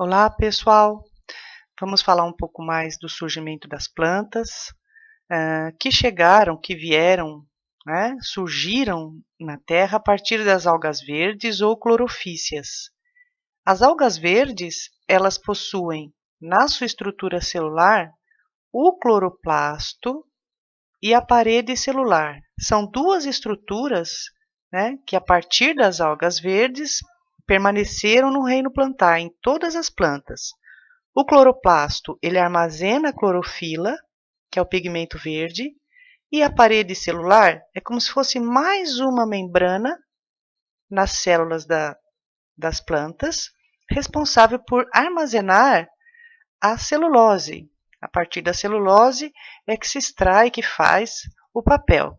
Olá, pessoal! Vamos falar um pouco mais do surgimento das plantas, que vieram, né, surgiram na Terra a partir das algas verdes ou clorofícias. As algas verdes, elas possuem na sua estrutura celular o cloroplasto e a parede celular. São duas estruturas, né, que a partir das algas verdes permaneceram no reino plantar, em todas as plantas. O cloroplasto, ele armazena a clorofila, que é o pigmento verde, e a parede celular é como se fosse mais uma membrana nas células das plantas, responsável por armazenar a celulose. A partir da celulose é que se extrai, que faz o papel.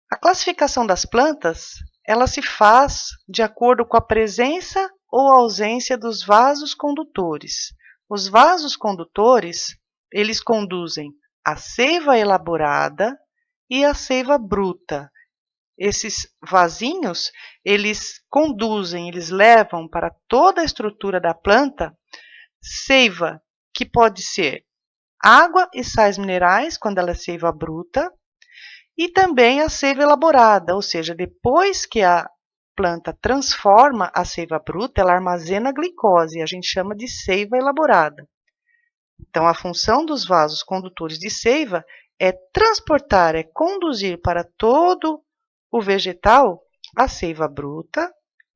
A classificação das plantas, ela se faz de acordo com a presença ou ausência dos vasos condutores. Os vasos condutores, eles conduzem a seiva elaborada e a seiva bruta. Esses vasinhos, eles conduzem, eles levam para toda a estrutura da planta seiva, que pode ser água e sais minerais, quando ela é seiva bruta, e também a seiva elaborada, ou seja, depois que a planta transforma a seiva bruta, ela armazena a glicose, e a gente chama de seiva elaborada. Então, a função dos vasos condutores de seiva é transportar, é conduzir para todo o vegetal a seiva bruta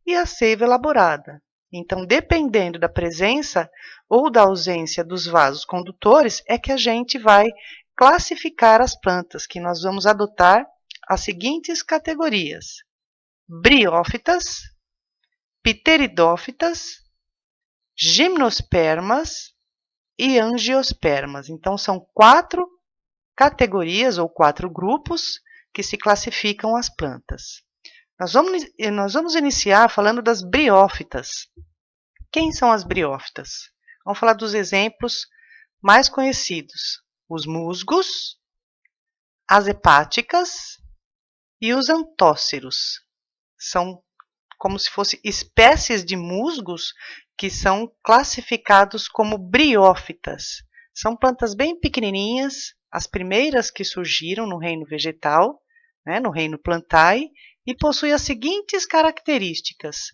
e a seiva elaborada. Então, dependendo da presença ou da ausência dos vasos condutores, é que a gente vai classificar as plantas, que nós vamos adotar as seguintes categorias: briófitas, pteridófitas, gimnospermas e angiospermas. Então, são 4 categorias ou 4 grupos que se classificam as plantas. Nós vamos iniciar falando das briófitas. Quem são as briófitas? Vamos falar dos exemplos mais conhecidos: os musgos, as hepáticas e os antóceros. São como se fossem espécies de musgos que são classificados como briófitas. São plantas bem pequenininhas, as primeiras que surgiram no reino vegetal, né, no reino plantae, e possuem as seguintes características.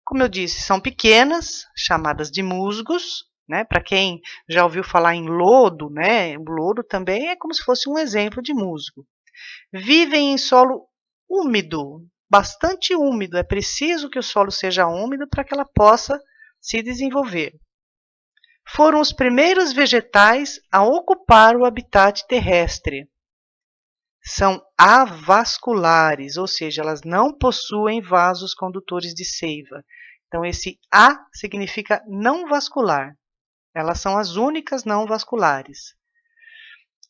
Como eu disse, são pequenas, chamadas de musgos, né? Para quem já ouviu falar em lodo, né? O lodo também é como se fosse um exemplo de musgo. Vivem em solo úmido, bastante úmido. É preciso que o solo seja úmido para que ela possa se desenvolver. Foram os primeiros vegetais a ocupar o habitat terrestre. São avasculares, ou seja, elas não possuem vasos condutores de seiva. Então, esse A significa não vascular. Elas são as únicas não vasculares.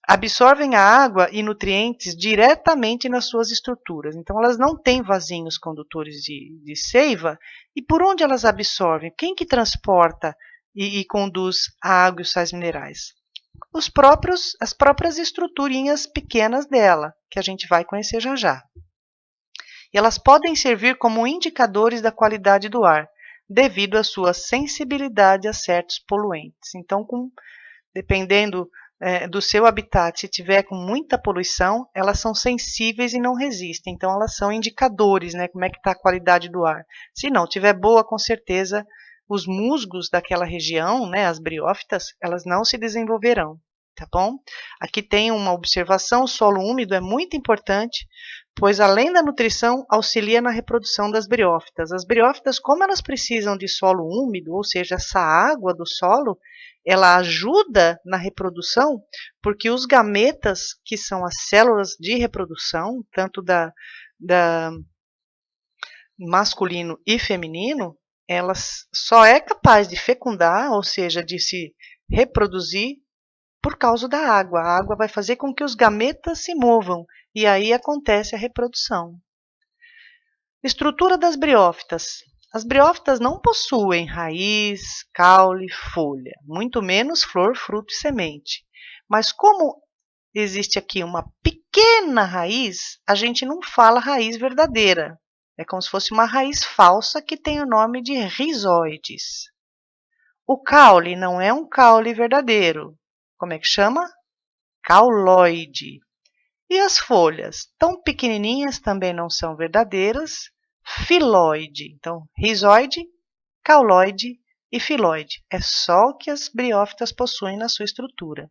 Absorvem a água e nutrientes diretamente nas suas estruturas. Então, elas não têm vasinhos condutores de seiva. E por onde elas absorvem? Quem que transporta e conduz a água e os sais minerais? As próprias estruturinhas pequenas dela, que a gente vai conhecer já já. E elas podem servir como indicadores da qualidade do ar, devido à sua sensibilidade a certos poluentes. Então, dependendo do seu habitat, se tiver com muita poluição, elas são sensíveis e não resistem. Então, elas são indicadores, né, como é que está a qualidade do ar. Se não tiver boa, com certeza, os musgos daquela região, né, as briófitas, elas não se desenvolverão, tá bom? Aqui tem uma observação: o solo úmido é muito importante, pois além da nutrição, auxilia na reprodução das briófitas. As briófitas, como elas precisam de solo úmido, ou seja, essa água do solo, ela ajuda na reprodução, porque os gametas, que são as células de reprodução, tanto da masculino e feminino, elas só é capaz de fecundar, ou seja, de se reproduzir, por causa da água. A água vai fazer com que os gametas se movam, e aí acontece a reprodução. Estrutura das briófitas. As briófitas não possuem raiz, caule, folha, muito menos flor, fruto e semente. Mas como existe aqui uma pequena raiz, a gente não fala raiz verdadeira. É como se fosse uma raiz falsa que tem o nome de rizóides. O caule não é um caule verdadeiro. Como é que chama? Cauloide. E as folhas, tão pequenininhas, também não são verdadeiras, filóide. Então, rizoide, cauloide e filóide. É só o que as briófitas possuem na sua estrutura.